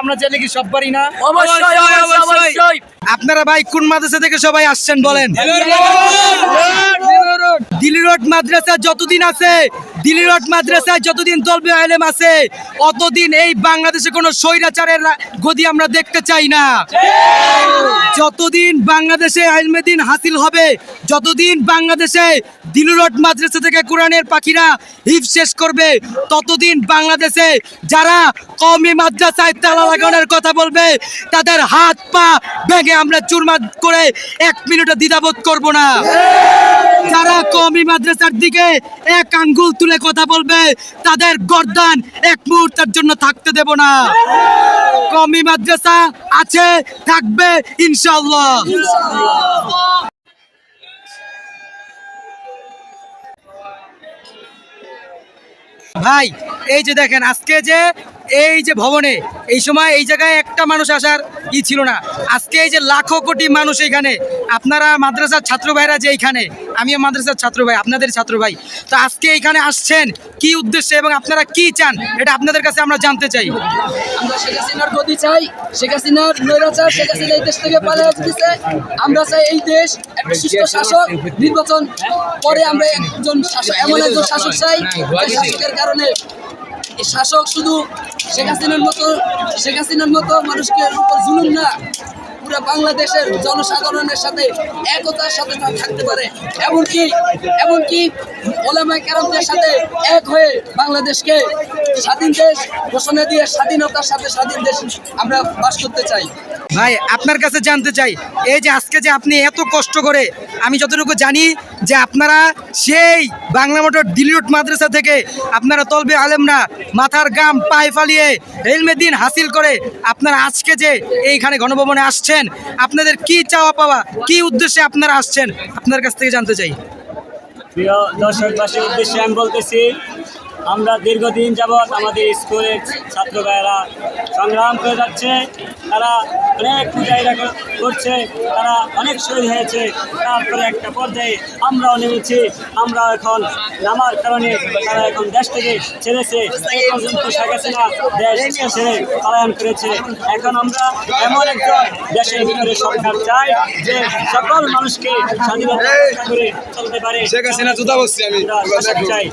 আমরা চাইলে কি সব পারি না? অবশ্যই। আপনারা ভাই কোন মাদ্রাসা থেকে সবাই আসছেন বলেন? দিল্লি রোড মাদ্রাসা যতদিন আছে, দিল্লি রোড মাদ্রাসায় যতদিন তলবে আলেম আছে, অতদিন এই বাংলাদেশে কোনো স্বৈরাচারের গদি আমরা দেখতে চাই না। যতদিন বাংলাদেশে আইলমেদিন হাসিল হবে, যতদিন বাংলাদেশে দিল্লি রোড মাদ্রাসা থেকে কোরআনের পাখিরা হিফ শেষ করবে, ততদিন বাংলাদেশে যারা কওমি মাদ্রাসায় তালা লাগানোর কথা বলবে তাদের হাত পা ভেঙে আমরা চুরমার করে 1 মিনিটও দ্বিধাবোধ করব না। যারা কওমি মাদ্রাসার দিকে এক আঙ্গুল তুলে কথা বলবে তাদের গর্দান 1 মুহূর্তের জন্য থাকতে দেব না। কওমি মাদ্রাসা আছে, থাকবে ইনশাআল্লাহ। ভাই এই যে দেখেন আজকে যে এই যে ভবনে এই সময় এই জায়গায় একটা মানুষ আসার ই ছিল না, আজকে এই যে লাখো কোটি মানুষ এইখানে, আপনারা মাদ্রাসার ছাত্র ভাইরা যে এইখানে, আমিও মাদ্রাসার ছাত্র ভাই, আপনাদের ছাত্র ভাই, তো আজকে এইখানে আসছেন কি উদ্দেশ্যে এবং আপনারা কি চান এটা আপনাদের কাছে আমরা জানতে চাই। আমরা শেখ হাসিনার গতি চাই, শেখ হাসিনার নৈরাচার, শেখ হাসিনা এই দেশ থেকে পালিয়ে দিচ্ছে। আমরা চাই এই দেশ একটা সুস্থ শাসক, নির্বাচন পরে আমরা একজন শাসক, এমন একজন শাসক চাই যে শাসকের কারণে এই শাসক শুধু শেখ হাসিনার মতো মানুষকে উপর জুলুম না, পুরো বাংলাদেশের জনসাধারণের সাথে একতার সাথে থাকতে পারে, এমনকি ওলামায়ে কেরামদের সাথে এক হয়ে বাংলাদেশকে স্বাধীন দেশ ঘোষণা দিয়ে স্বাধীনতার সাথে স্বাধীন দেশ আমরা বাস করতে চাই। ভাই আপনার কাছে জানতে চাই, এই যে আজকে যে আপনি এত কষ্ট করে, আমি যতটুকু জানি যে আপনারা সেই বাংলা মোটর দিল্লি রোড মাদ্রাসা থেকে আপনারা তলবে আলেমরা মাথার গাম পায়ে ফালিয়ে ইলমেদ্দিন হাসিল করে আপনারা আজকে যে এইখানে গণভবনে আসছেন, আপনাদের কি চাওয়া পাওয়া, কি উদ্দেশ্যে আপনারা আসছেন আপনার কাছ থেকে জানতে চাই। প্রিয় দর্শকবাসীর উদ্দেশ্যে আমি বলতেছি, আমরা দীর্ঘদিন যাবৎ আমাদের স্কুলের ছাত্র ভাইয়েরা সংগ্রাম করে যাচ্ছে, তারা অনেক পূজাইরা করছে, তারা অনেক শহীদ হয়েছে, তারপরে একটা পর্যায়ে আমরাও নেমেছি, আমরা এখন নামার কারণে তারা এখন দেশ থেকে ছেড়েছে, এই পর্যন্ত শেখ হাসিনা দেশ ছেড়ে পলায়ন করেছে। এখন আমরা এমন একজন দেশের ভিতরে সরকার চাই যে সকল মানুষকে স্বাধীনতা করে চলতে পারে, আমরা চাই।